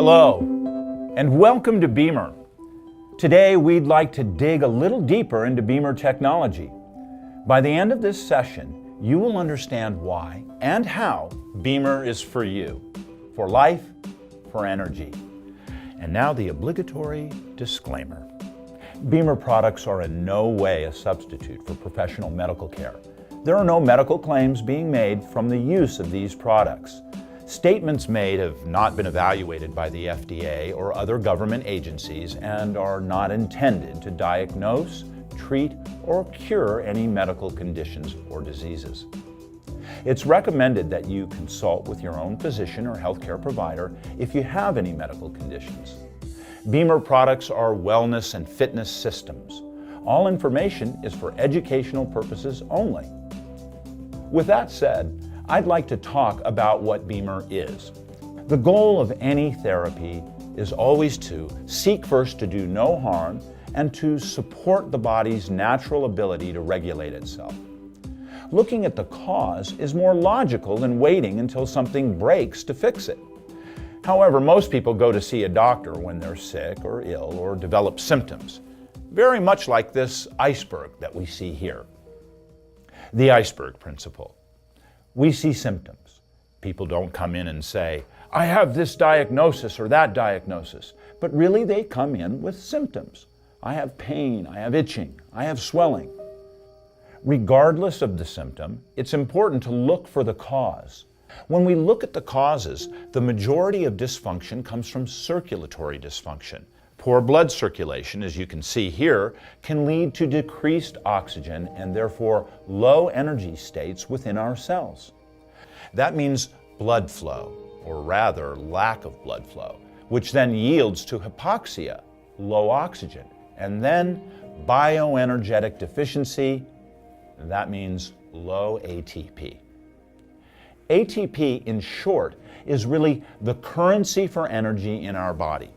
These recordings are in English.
Hello, and welcome to Bemer. Today, we'd like to dig a little deeper into Bemer technology. By the end of this session, you will understand why and how Bemer is for you, for life, for energy. And now the obligatory disclaimer. Bemer products are in no way a substitute for professional medical care. There are no medical claims being made from the use of these products. Statements made have not been evaluated by the FDA or other government agencies and are not intended to diagnose, treat, or cure any medical conditions or diseases. It's recommended that you consult with your own physician or healthcare provider if you have any medical conditions. Bemer products are wellness and fitness systems. All information is for educational purposes only. With that said, I'd like to talk about what Bemer is. The goal of any therapy is always to seek first to do no harm and to support the body's natural ability to regulate itself. Looking at the cause is more logical than waiting until something breaks to fix it. However, most people go to see a doctor when they're sick or ill or develop symptoms, very much like this iceberg that we see here. The iceberg principle. We see symptoms. People don't come in and say, I have this diagnosis or that diagnosis, but really they come in with symptoms. I have pain, I have itching, I have swelling. Regardless of the symptom, it's important to look for the cause. When we look at the causes, the majority of dysfunction comes from circulatory dysfunction. Poor blood circulation, as you can see here, can lead to decreased oxygen and therefore low energy states within our cells. That means blood flow, or rather lack of blood flow, which then yields to hypoxia, low oxygen, and then bioenergetic deficiency, that means low ATP. ATP, in short, is really the currency for energy in our body.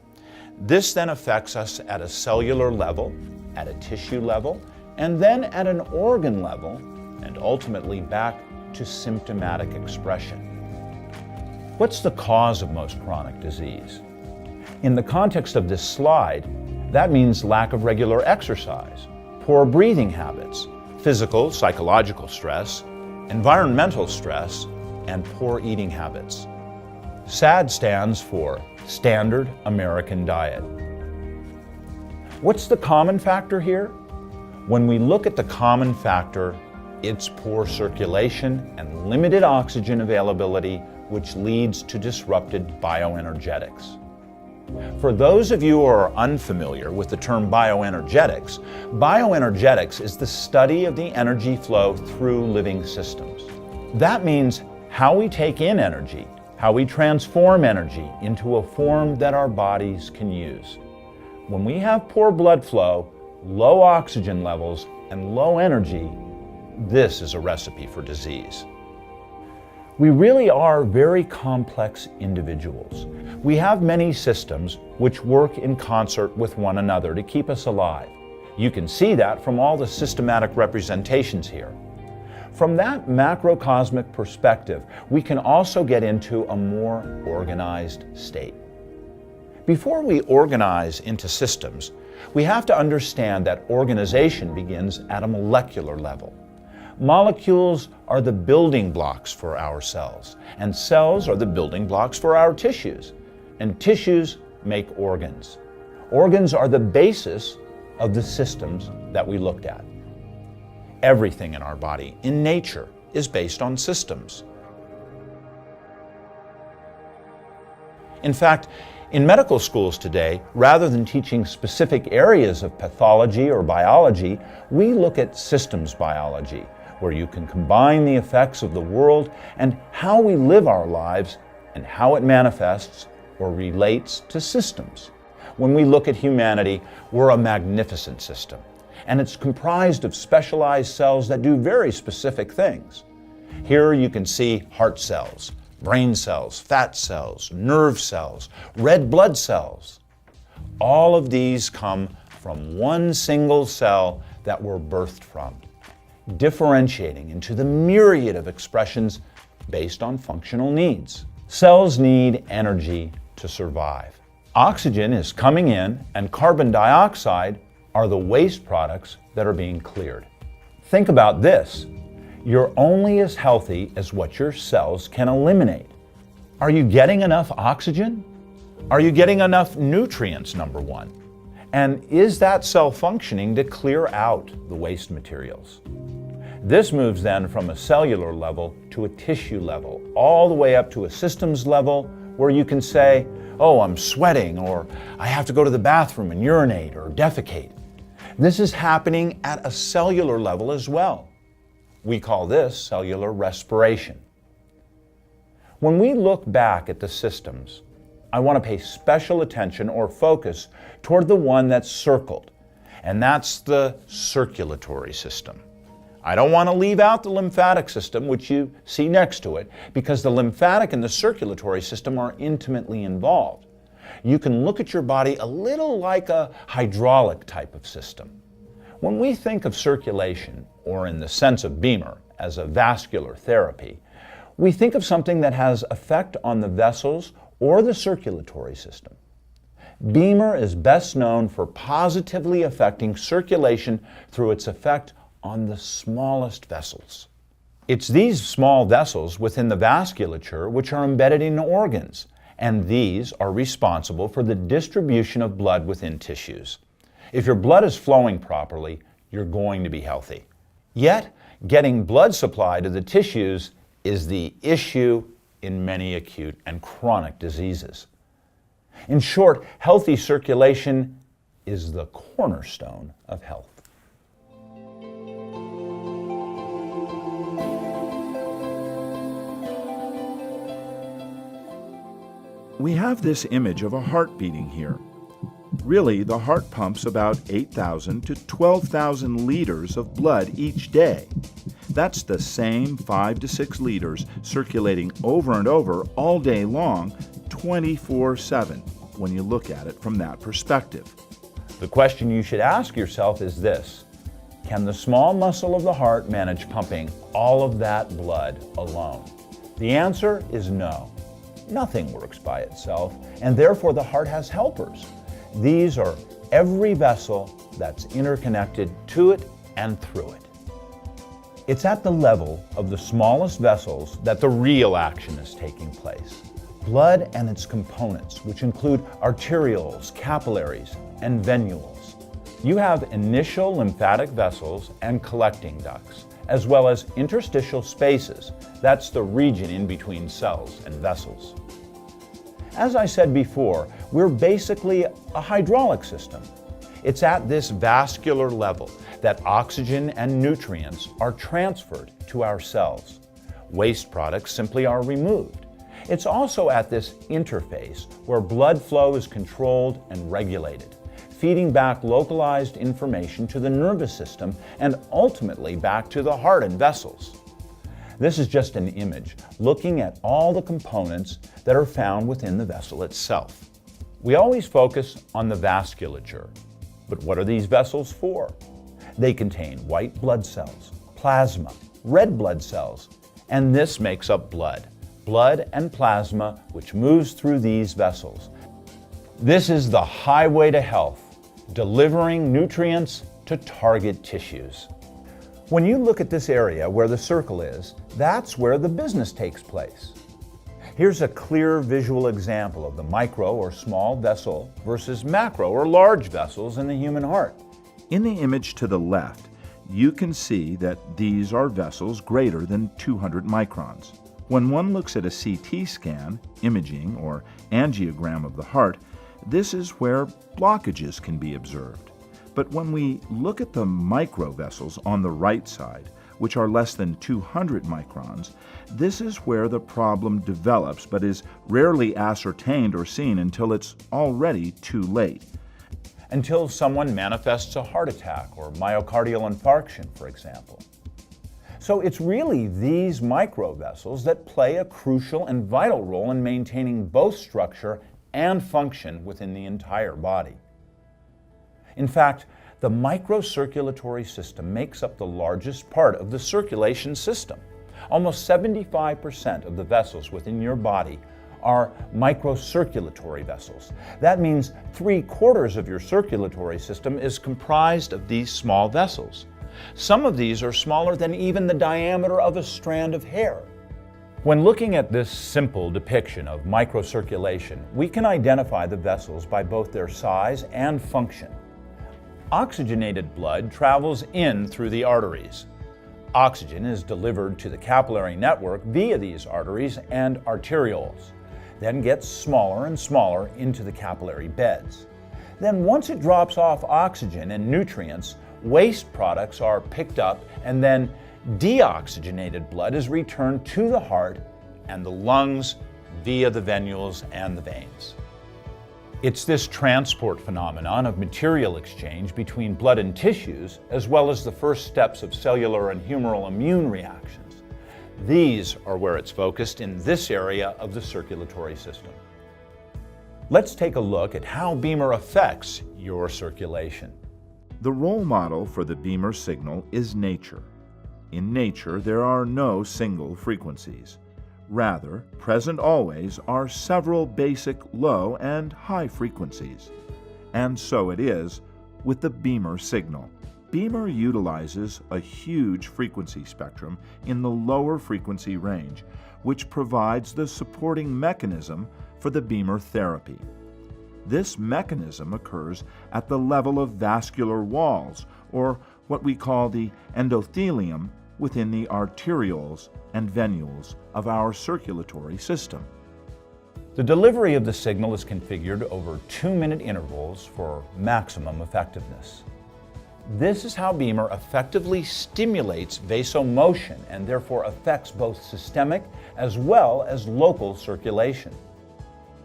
This then affects us at a cellular level, at a tissue level, and then at an organ level, and ultimately back to symptomatic expression. What's the cause of most chronic disease? In the context of this slide, that means lack of regular exercise, poor breathing habits, physical, psychological stress, environmental stress, and poor eating habits. SAD stands for Standard American Diet. What's the common factor here? When we look at the common factor, it's poor circulation and limited oxygen availability, which leads to disrupted bioenergetics. For those of you who are unfamiliar with the term bioenergetics, bioenergetics is the study of the energy flow through living systems. That means how we take in energy, how we transform energy into a form that our bodies can use. When we have poor blood flow, low oxygen levels, and low energy, this is a recipe for disease. We really are very complex individuals. We have many systems which work in concert with one another to keep us alive. You can see that from all the systematic representations here. From that macrocosmic perspective, we can also get into a more organized state. Before we organize into systems, we have to understand that organization begins at a molecular level. Molecules are the building blocks for our cells, and cells are the building blocks for our tissues, and tissues make organs. Organs are the basis of the systems that we looked at. Everything in our body, in nature, is based on systems. In fact, in medical schools today, rather than teaching specific areas of pathology or biology, we look at systems biology, where you can combine the effects of the world and how we live our lives and how it manifests or relates to systems. When we look at humanity, we're a magnificent system, and it's comprised of specialized cells that do very specific things. Here you can see heart cells, brain cells, fat cells, nerve cells, red blood cells. All of these come from one single cell that we're birthed from, differentiating into the myriad of expressions based on functional needs. Cells need energy to survive. Oxygen is coming in, and carbon dioxide are the waste products that are being cleared. Think about this. You're only as healthy as what your cells can eliminate. Are you getting enough oxygen? Are you getting enough nutrients, number one? And is that cell functioning to clear out the waste materials? This moves then from a cellular level to a tissue level, all the way up to a systems level where you can say, oh, I'm sweating, or I have to go to the bathroom and urinate or defecate. This is happening at a cellular level as well. We call this cellular respiration. When we look back at the systems, I want to pay special attention or focus toward the one that's circled, and that's the circulatory system. I don't want to leave out the lymphatic system, which you see next to it, because the lymphatic and the circulatory system are intimately involved. You can look at your body a little like a hydraulic type of system. When we think of circulation, or in the sense of Bemer, as a vascular therapy, we think of something that has effect on the vessels or the circulatory system. Bemer is best known for positively affecting circulation through its effect on the smallest vessels. It's these small vessels within the vasculature which are embedded in organs, and these are responsible for the distribution of blood within tissues. If your blood is flowing properly, you're going to be healthy. Yet, getting blood supply to the tissues is the issue in many acute and chronic diseases. In short, healthy circulation is the cornerstone of health. We have this image of a heart beating here. Really, the heart pumps about 8,000 to 12,000 liters of blood each day. That's the same 5 to 6 liters circulating over and over all day long, 24/7, when you look at it from that perspective. The question you should ask yourself is this: can the small muscle of the heart manage pumping all of that blood alone? The answer is no. Nothing works by itself, and therefore the heart has helpers. These are every vessel that's interconnected to it and through it. It's at the level of the smallest vessels that the real action is taking place. Blood and its components, which include arterioles, capillaries, and venules. You have initial lymphatic vessels and collecting ducts, as well as interstitial spaces. That's the region in between cells and vessels. As I said before, we're basically a hydraulic system. It's at this vascular level that oxygen and nutrients are transferred to our cells. Waste products simply are removed. It's also at this interface where blood flow is controlled and regulated, feeding back localized information to the nervous system and ultimately back to the heart and vessels. This is just an image looking at all the components that are found within the vessel itself. We always focus on the vasculature, but what are these vessels for? They contain white blood cells, plasma, red blood cells, and this makes up blood. Blood and plasma which moves through these vessels. This is the highway to health, delivering nutrients to target tissues. When you look at this area where the circle is, that's where the business takes place. Here's a clear visual example of the micro or small vessel versus macro or large vessels in the human heart. In the image to the left, you can see that these are vessels greater than 200 microns. When one looks at a CT scan, imaging, or angiogram of the heart, this is where blockages can be observed. But when we look at the microvessels on the right side, which are less than 200 microns, this is where the problem develops but is rarely ascertained or seen until it's already too late. Until someone manifests a heart attack or myocardial infarction, for example. So it's really these microvessels that play a crucial and vital role in maintaining both structure and function within the entire body. In fact, the microcirculatory system makes up the largest part of the circulation system. Almost 75% of the vessels within your body are microcirculatory vessels. That means 3/4 of your circulatory system is comprised of these small vessels. Some of these are smaller than even the diameter of a strand of hair. When looking at this simple depiction of microcirculation, we can identify the vessels by both their size and function. Oxygenated blood travels in through the arteries. Oxygen is delivered to the capillary network via these arteries and arterioles, then gets smaller and smaller into the capillary beds. Then once it drops off oxygen and nutrients, waste products are picked up, and then deoxygenated blood is returned to the heart and the lungs via the venules and the veins. It's this transport phenomenon of material exchange between blood and tissues, as well as the first steps of cellular and humoral immune reactions. These are where it's focused in this area of the circulatory system. Let's take a look at how Bemer affects your circulation. The role model for the Bemer signal is nature. In nature, there are no single frequencies. Rather, present always are several basic low and high frequencies. And so it is with the Bemer signal. Bemer utilizes a huge frequency spectrum in the lower frequency range, which provides the supporting mechanism for the Bemer therapy. This mechanism occurs at the level of vascular walls, or what we call the endothelium, within the arterioles and venules of our circulatory system. The delivery of the signal is configured over 2-minute intervals for maximum effectiveness. This is how Bemer effectively stimulates vasomotion and therefore affects both systemic as well as local circulation.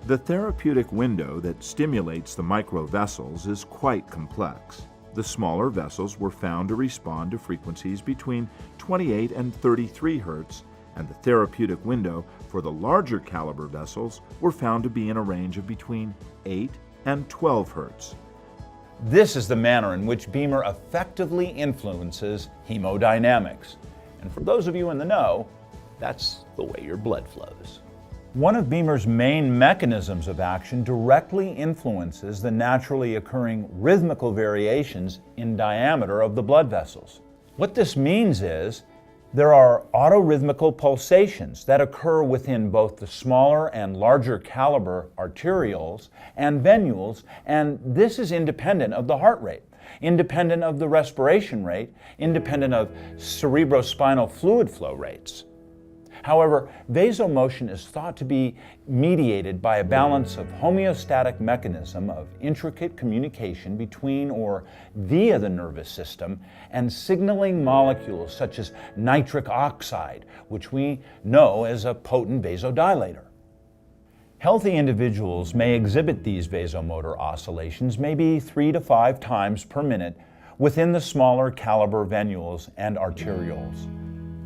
The therapeutic window that stimulates the microvessels is quite complex. The smaller vessels were found to respond to frequencies between 28 and 33 Hz, and the therapeutic window for the larger caliber vessels were found to be in a range of between 8 and 12 Hz. This is the manner in which Bemer effectively influences hemodynamics. And for those of you in the know, that's the way your blood flows. One of Bemer's main mechanisms of action directly influences the naturally occurring rhythmical variations in diameter of the blood vessels. What this means is there are autorhythmical pulsations that occur within both the smaller and larger caliber arterioles and venules, and this is independent of the heart rate, independent of the respiration rate, independent of cerebrospinal fluid flow rates. However, vasomotion is thought to be mediated by a balance of homeostatic mechanism of intricate communication between or via the nervous system and signaling molecules such as nitric oxide, which we know as a potent vasodilator. Healthy individuals may exhibit these vasomotor oscillations maybe 3 to 5 times per minute within the smaller caliber venules and arterioles.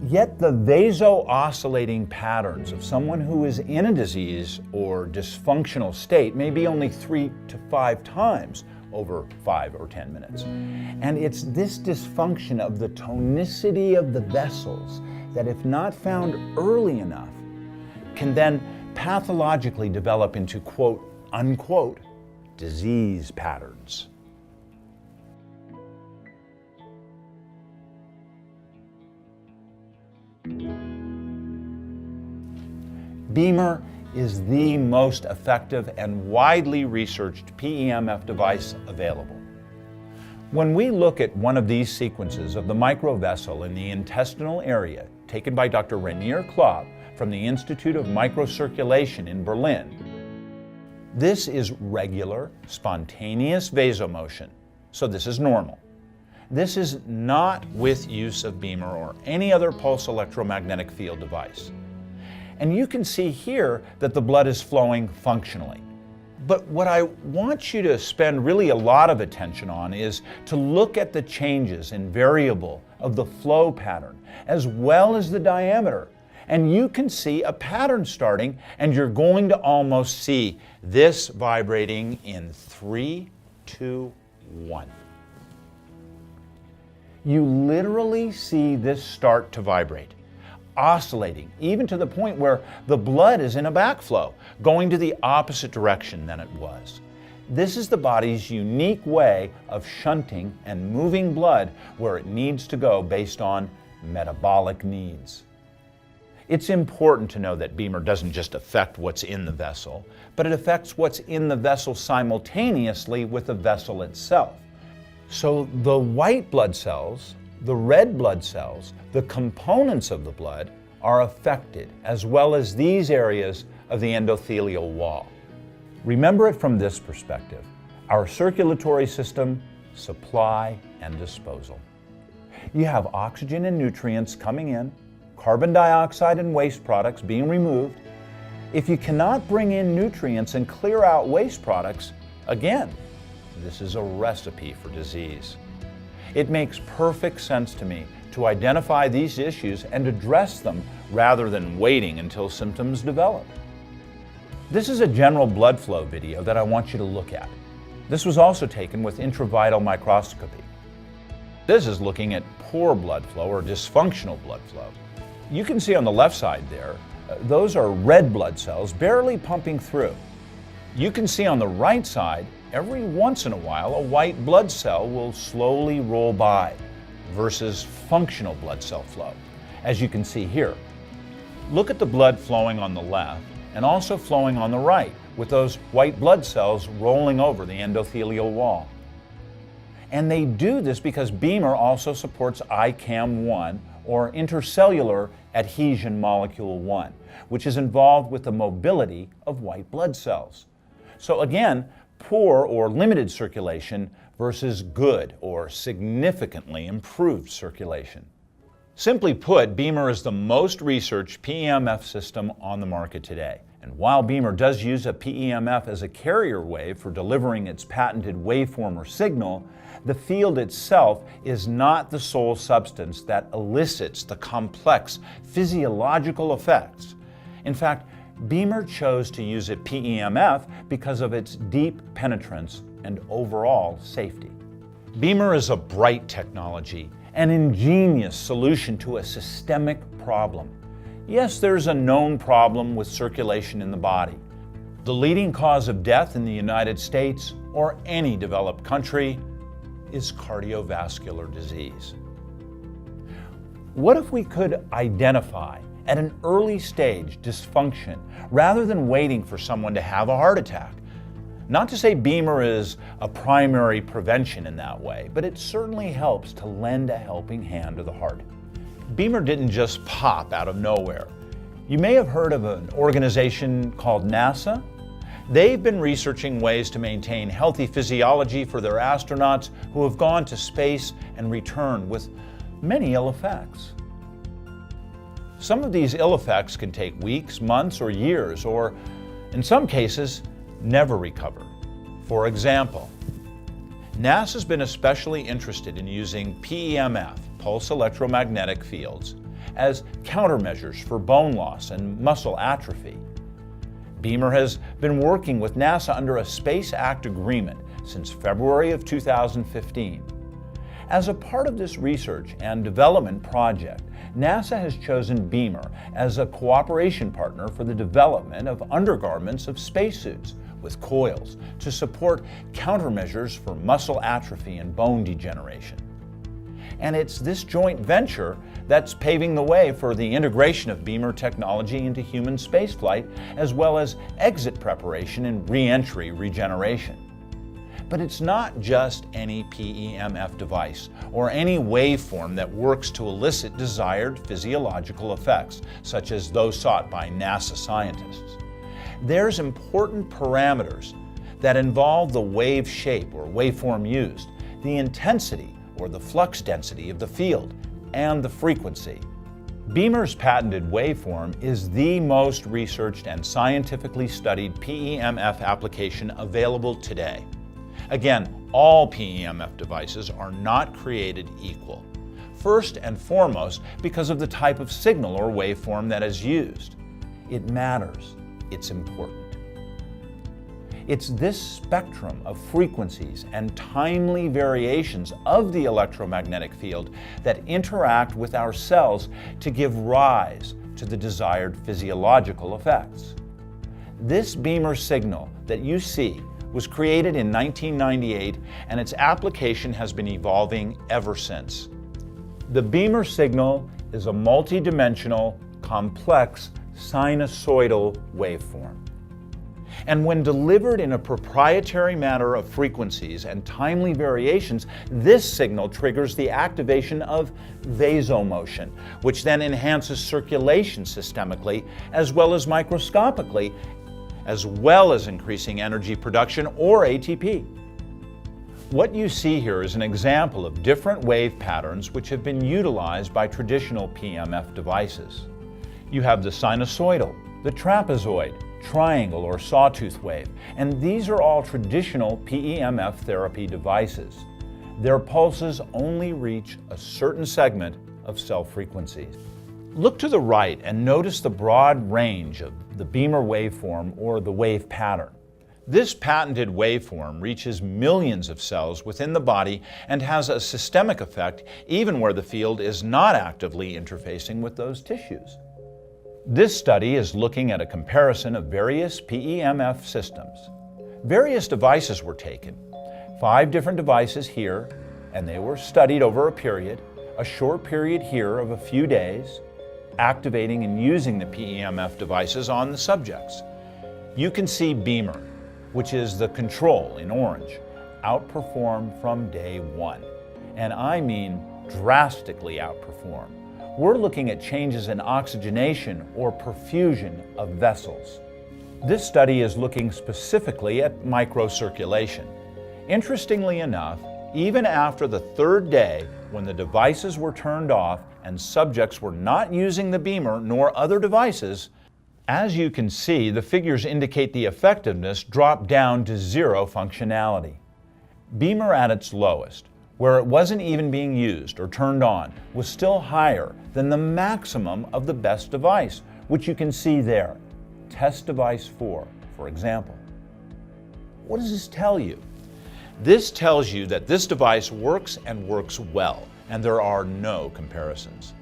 Yet the vaso-oscillating patterns of someone who is in a disease or dysfunctional state may be only 3 to 5 times over 5 or 10 minutes. And it's this dysfunction of the tonicity of the vessels that, if not found early enough, can then pathologically develop into quote, unquote, disease patterns. Bemer is the most effective and widely researched PEMF device available. When we look at one of these sequences of the microvessel in the intestinal area taken by Dr. Rainier Klopp from the Institute of Microcirculation in Berlin, this is regular, spontaneous vasomotion, so this is normal. This is not with use of Bemer or any other pulse electromagnetic field device. And you can see here that the blood is flowing functionally. But what I want you to spend really a lot of attention on is to look at the changes in variable of the flow pattern as well as the diameter. And you can see a pattern starting, and you're going to almost see this vibrating in 3, 2, 1. You literally see this start to vibrate. oscillating, even to the point where the blood is in a backflow, going to the opposite direction than it was. This is the body's unique way of shunting and moving blood where it needs to go based on metabolic needs. It's important to know that Bemer doesn't just affect what's in the vessel, but it affects what's in the vessel simultaneously with the vessel itself. So the white blood cells, the red blood cells, the components of the blood are affected, as well as these areas of the endothelial wall. Remember it from this perspective: our circulatory system, supply and disposal. You have oxygen and nutrients coming in, carbon dioxide and waste products being removed. If you cannot bring in nutrients and clear out waste products, again, this is a recipe for disease. It makes perfect sense to me to identify these issues and address them rather than waiting until symptoms develop. This is a general blood flow video that I want you to look at. This was also taken with intravital microscopy. This is looking at poor blood flow or dysfunctional blood flow. You can see on the left side there, those are red blood cells barely pumping through. You can see on the right side, every once in a while, a white blood cell will slowly roll by versus functional blood cell flow, as you can see here. Look at the blood flowing on the left and also flowing on the right, with those white blood cells rolling over the endothelial wall. And they do this because Bemer also supports ICAM1, or intercellular adhesion molecule 1, which is involved with the mobility of white blood cells. So again, poor or limited circulation versus good or significantly improved circulation. Simply put, Bemer is the most researched PEMF system on the market today. And while Bemer does use a PEMF as a carrier wave for delivering its patented waveform or signal, the field itself is not the sole substance that elicits the complex physiological effects. In fact, Bemer chose to use a PEMF because of its deep penetrance and overall safety. Bemer is a bright technology, an ingenious solution to a systemic problem. Yes, there's a known problem with circulation in the body. The leading cause of death in the United States or any developed country is cardiovascular disease. What if we could identify at an early stage dysfunction rather than waiting for someone to have a heart attack? Not to say Bemer is a primary prevention in that way, but it certainly helps to lend a helping hand to the heart. Bemer didn't just pop out of nowhere. You may have heard of an organization called NASA. They've been researching ways to maintain healthy physiology for their astronauts who have gone to space and returned with many ill effects. Some of these ill effects can take weeks, months, or years, or in some cases, never recover. For example, NASA's been especially interested in using PEMF, pulse electromagnetic fields, as countermeasures for bone loss and muscle atrophy. Bemer has been working with NASA under a Space Act agreement since February of 2015. As a part of this research and development project, NASA has chosen Bemer as a cooperation partner for the development of undergarments of spacesuits with coils to support countermeasures for muscle atrophy and bone degeneration. And it's this joint venture that's paving the way for the integration of Bemer technology into human spaceflight, as well as exit preparation and re-entry regeneration. But it's not just any PEMF device or any waveform that works to elicit desired physiological effects, such as those sought by NASA scientists. There's important parameters that involve the wave shape or waveform used, the intensity or the flux density of the field, and the frequency. Bemer's patented waveform is the most researched and scientifically studied PEMF application available today. Again, all PEMF devices are not created equal. First and foremost, because of the type of signal or waveform that is used. It matters. It's important. It's this spectrum of frequencies and timely variations of the electromagnetic field that interact with our cells to give rise to the desired physiological effects. This Bemer signal that you see was created in 1998, and its application has been evolving ever since. The Bemer signal is a multidimensional, complex sinusoidal waveform. And when delivered in a proprietary manner of frequencies and timely variations, this signal triggers the activation of vasomotion, which then enhances circulation systemically as well as microscopically, as well as increasing energy production or ATP. What you see here is an example of different wave patterns which have been utilized by traditional PEMF devices. You have the sinusoidal, the trapezoid, triangle or sawtooth wave, and these are all traditional PEMF therapy devices. Their pulses only reach a certain segment of cell frequencies. Look to the right and notice the broad range of the Bemer waveform or the wave pattern. This patented waveform reaches millions of cells within the body and has a systemic effect even where the field is not actively interfacing with those tissues. This study is looking at a comparison of various PEMF systems. Various devices were taken, 5 different devices here, and they were studied over a short period here of a few days, activating and using the PEMF devices on the subjects. You can see Bemer, which is the control in orange, outperform from day 1. And I mean drastically outperform. We're looking at changes in oxygenation or perfusion of vessels. This study is looking specifically at microcirculation. Interestingly enough, even after the 3rd day, when the devices were turned off and subjects were not using the Bemer nor other devices, as you can see, the figures indicate the effectiveness dropped down to 0 functionality. Bemer at its lowest, where it wasn't even being used or turned on, was still higher than the maximum of the best device, which you can see there, test device 4, for example. What does this tell you? This tells you that this device works and works well, and there are no comparisons.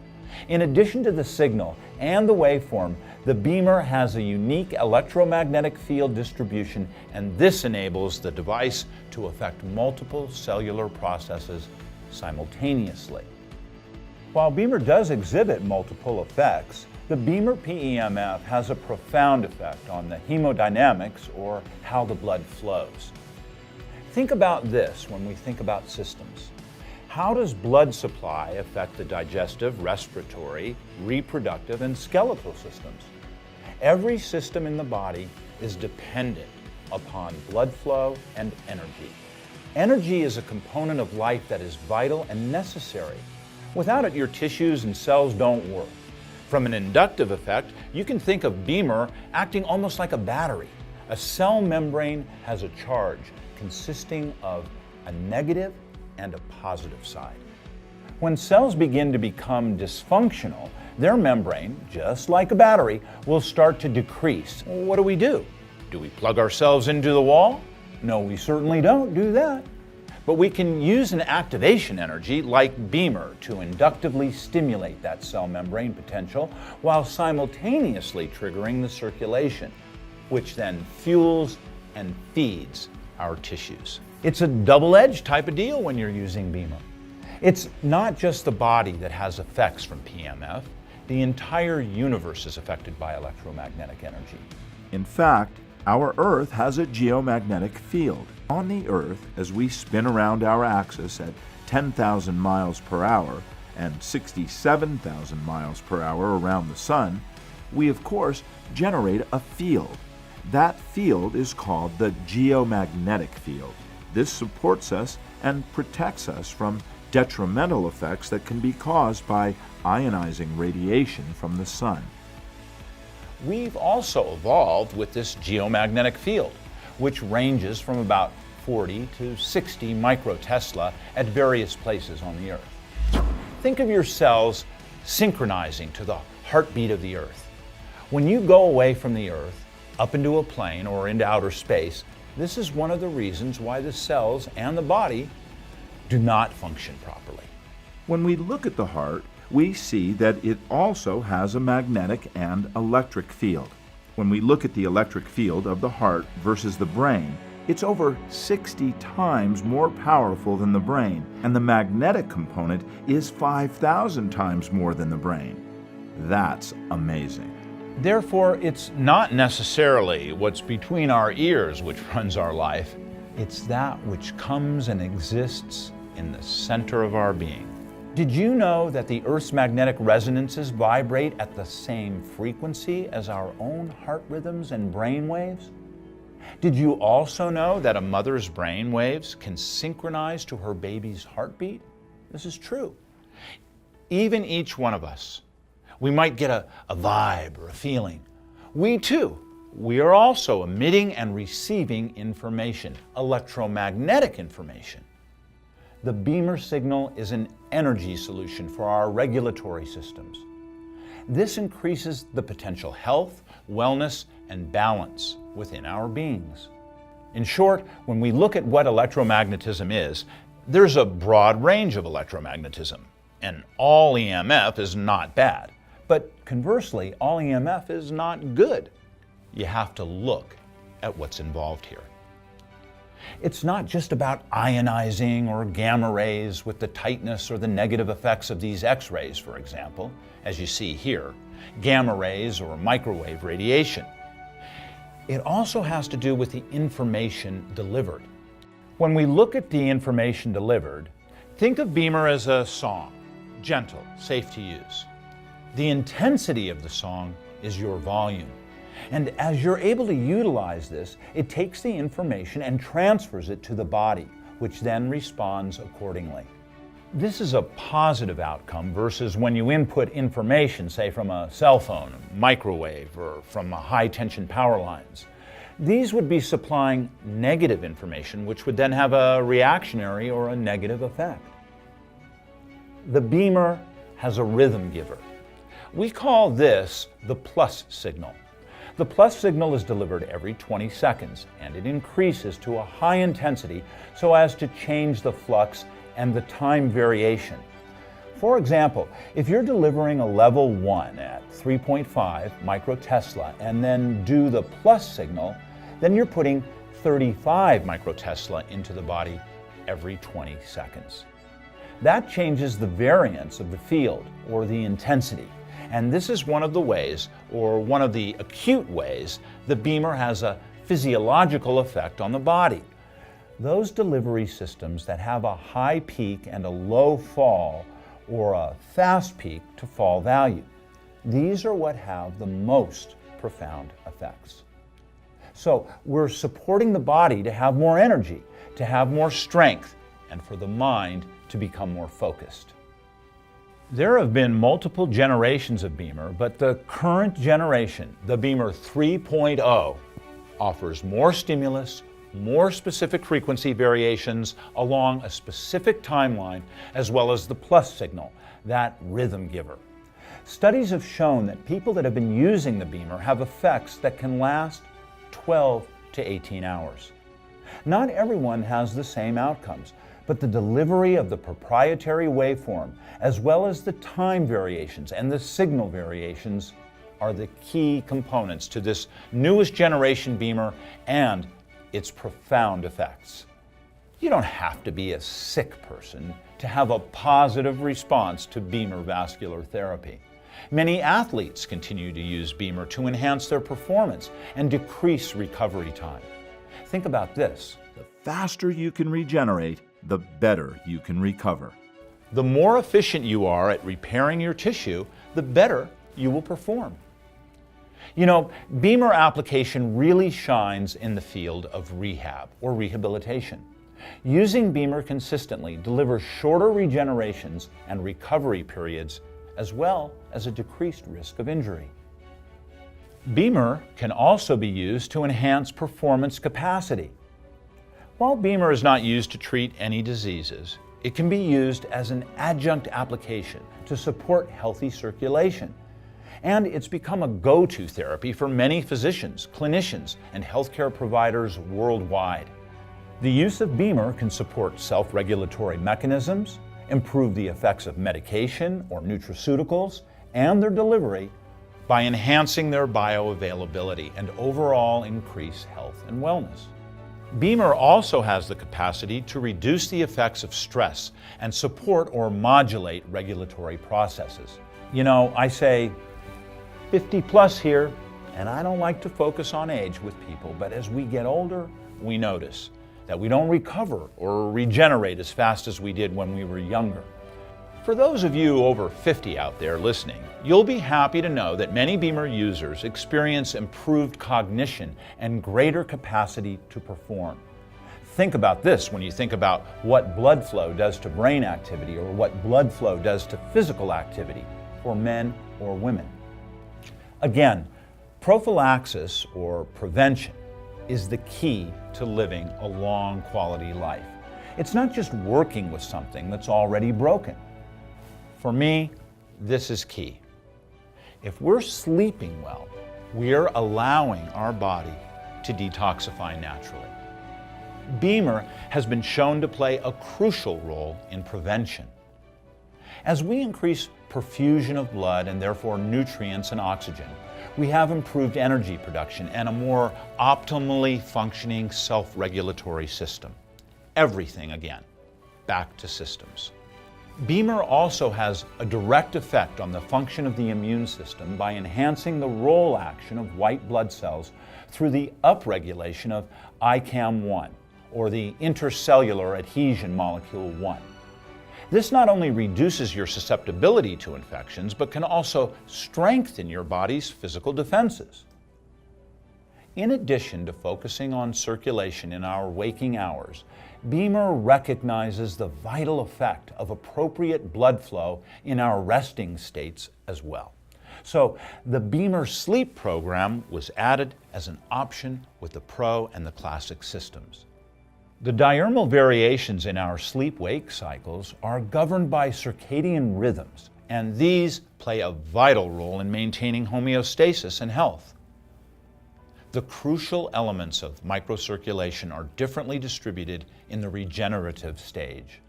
In addition to the signal and the waveform, the Bemer has a unique electromagnetic field distribution, and this enables the device to affect multiple cellular processes simultaneously. While Bemer does exhibit multiple effects, the Bemer PEMF has a profound effect on the hemodynamics, or how the blood flows. Think about this when we think about systems. How does blood supply affect the digestive, respiratory, reproductive, and skeletal systems? Every system in the body is dependent upon blood flow and energy. Energy is a component of life that is vital and necessary. Without it, your tissues and cells don't work. From an inductive effect, you can think of Bemer acting almost like a battery. A cell membrane has a charge consisting of a negative and a positive side. When cells begin to become dysfunctional, their membrane, just like a battery, will start to decrease. What do? Do we plug ourselves into the wall? No, we certainly don't do that. But we can use an activation energy like Bemer to inductively stimulate that cell membrane potential while simultaneously triggering the circulation, which then fuels and feeds our tissues. It's a double-edged type of deal when you're using Bemer. It's not just the body that has effects from PEMF. The entire universe is affected by electromagnetic energy. In fact, our Earth has a geomagnetic field. On the Earth, as we spin around our axis at 10,000 miles per hour and 67,000 miles per hour around the Sun, we of course generate a field. That field is called the geomagnetic field. This supports us and protects us from detrimental effects that can be caused by ionizing radiation from the Sun. We've also evolved with this geomagnetic field, which ranges from about 40 to 60 microtesla at various places on the Earth. Think of your cells synchronizing to the heartbeat of the Earth. When you go away from the Earth, up into a plane or into outer space, This is one of the reasons why the cells and the body do not function properly. When we look at the heart, we see that it also has a magnetic and electric field. When we look at the electric field of the heart versus the brain, it's over 60 times more powerful than the brain, and the magnetic component is 5,000 times more than the brain. That's amazing. Therefore, it's not necessarily what's between our ears which runs our life. It's that which comes and exists in the center of our being. Did you know that the Earth's magnetic resonances vibrate at the same frequency as our own heart rhythms and brain waves? Did you also know that a mother's brain waves can synchronize to her baby's heartbeat? This is true. Even each one of us, we might get a vibe or a feeling. We are also emitting and receiving information, electromagnetic information. The Bemer signal is an energy solution for our regulatory systems. This increases the potential health, wellness, and balance within our beings. In short, when we look at what electromagnetism is, there's a broad range of electromagnetism, and all EMF is not bad. But conversely, all EMF is not good. You have to look at what's involved here. It's not just about ionizing or gamma rays with the tightness or the negative effects of these X-rays, for example, as you see here, gamma rays or microwave radiation. It also has to do with the information delivered. When we look at the information delivered, think of Bemer as a song, gentle, safe to use. The intensity of the song is your volume. And as you're able to utilize this, it takes the information and transfers it to the body, which then responds accordingly. This is a positive outcome versus when you input information, say from a cell phone, a microwave, or from high-tension power lines. These would be supplying negative information, which would then have a reactionary or a negative effect. The Bemer has a rhythm giver. We call this the plus signal. The plus signal is delivered every 20 seconds, and it increases to a high intensity so as to change the flux and the time variation. For example, if you're delivering a level 1 at 3.5 microtesla and then do the plus signal, then you're putting 35 microtesla into the body every 20 seconds. That changes the variance of the field or the intensity. And this is one of the ways, or one of the acute ways, the Bemer has a physiological effect on the body. Those delivery systems that have a high peak and a low fall, or a fast peak to fall value, these are what have the most profound effects. So we're supporting the body to have more energy, to have more strength, and for the mind to become more focused. There have been multiple generations of Bemer, but the current generation, the Bemer 3.0, offers more stimulus, more specific frequency variations along a specific timeline, as well as the plus signal, that rhythm giver. Studies have shown that people that have been using the Bemer have effects that can last 12 to 18 hours. Not everyone has the same outcomes, but the delivery of the proprietary waveform, as well as the time variations and the signal variations, are the key components to this newest generation Bemer and its profound effects. You don't have to be a sick person to have a positive response to Bemer vascular therapy. Many athletes continue to use Bemer to enhance their performance and decrease recovery time. Think about this. The faster you can regenerate, the better you can recover. The more efficient you are at repairing your tissue, the better you will perform. You know, Bemer application really shines in the field of rehab or rehabilitation. Using Bemer consistently delivers shorter regenerations and recovery periods, as well as a decreased risk of injury. Bemer can also be used to enhance performance capacity. While Bemer is not used to treat any diseases, it can be used as an adjunct application to support healthy circulation. And it's become a go-to therapy for many physicians, clinicians, and healthcare providers worldwide. The use of Bemer can support self-regulatory mechanisms, improve the effects of medication or nutraceuticals, and their delivery by enhancing their bioavailability and overall increase health and wellness. Bemer also has the capacity to reduce the effects of stress and support or modulate regulatory processes. You know, I say 50 plus here, and I don't like to focus on age with people, but as we get older, we notice that we don't recover or regenerate as fast as we did when we were younger. For those of you over 50 out there listening, you'll be happy to know that many Bemer users experience improved cognition and greater capacity to perform. Think about this when you think about what blood flow does to brain activity or what blood flow does to physical activity for men or women. Again, prophylaxis or prevention is the key to living a long quality life. It's not just working with something that's already broken. For me, this is key. If we're sleeping well, we're allowing our body to detoxify naturally. Bemer has been shown to play a crucial role in prevention. As we increase perfusion of blood and therefore nutrients and oxygen, we have improved energy production and a more optimally functioning self-regulatory system. Everything, again, back to systems. Bemer also has a direct effect on the function of the immune system by enhancing the role action of white blood cells through the upregulation of ICAM-1, or the intercellular adhesion molecule 1. This not only reduces your susceptibility to infections, but can also strengthen your body's physical defenses. In addition to focusing on circulation in our waking hours, Bemer recognizes the vital effect of appropriate blood flow in our resting states as well. So the Bemer sleep program was added as an option with the Pro and the Classic systems. The diurnal variations in our sleep-wake cycles are governed by circadian rhythms, and these play a vital role in maintaining homeostasis and health. The crucial elements of microcirculation are differently distributed in the regenerative stage.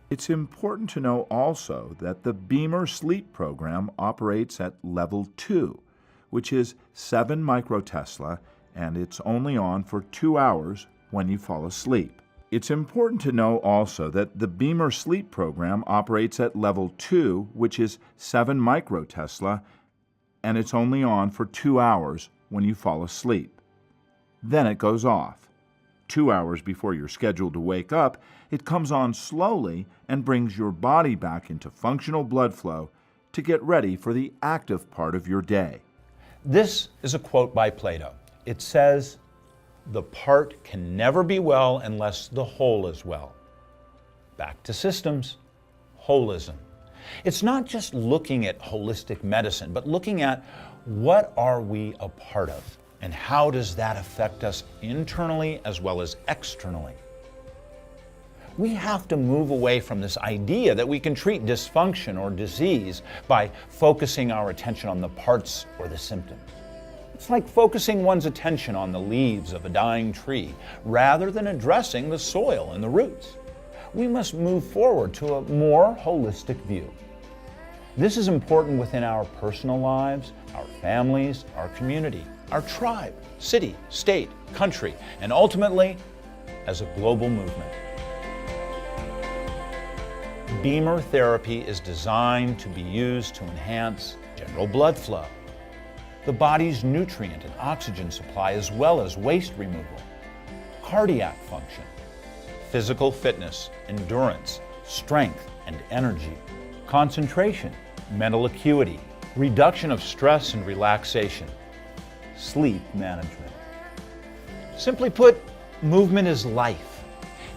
It's important to know also that the Bemer sleep program operates at level 2, which is 7 microtesla, and it's only on for 2 hours when you fall asleep. It's important to know also that the Bemer sleep program operates at level 2, which is 7 microtesla, and it's only on for 2 hours when you fall asleep. Then it goes off. 2 hours before you're scheduled to wake up, it comes on slowly and brings your body back into functional blood flow to get ready for the active part of your day. This is a quote by Plato. It says, "The part can never be well unless the whole is well." Back to systems, holism. It's not just looking at holistic medicine, but looking at what are we a part of and how does that affect us internally as well as externally. We have to move away from this idea that we can treat dysfunction or disease by focusing our attention on the parts or the symptoms. It's like focusing one's attention on the leaves of a dying tree rather than addressing the soil and the roots. We must move forward to a more holistic view. This is important within our personal lives, our families, our community, our tribe, city, state, country, and ultimately as a global movement. Bemer therapy is designed to be used to enhance general blood flow, the body's nutrient and oxygen supply, as well as waste removal, cardiac function, physical fitness, endurance, strength and energy, concentration, mental acuity, reduction of stress and relaxation, sleep management. Simply put, movement is life.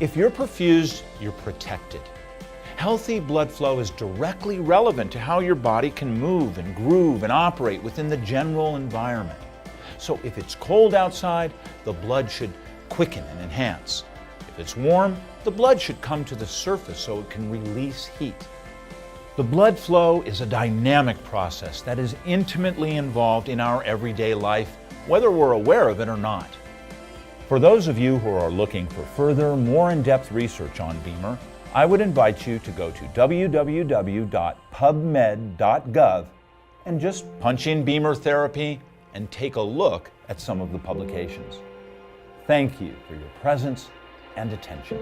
If you're perfused, you're protected. Healthy blood flow is directly relevant to how your body can move and groove and operate within the general environment. So if it's cold outside, the blood should quicken and enhance. If it's warm, the blood should come to the surface so it can release heat. The blood flow is a dynamic process that is intimately involved in our everyday life, whether we're aware of it or not. For those of you who are looking for further, more in-depth research on Bemer, I would invite you to go to www.pubmed.gov and just punch in Bemer therapy and take a look at some of the publications. Thank you for your presence and attention.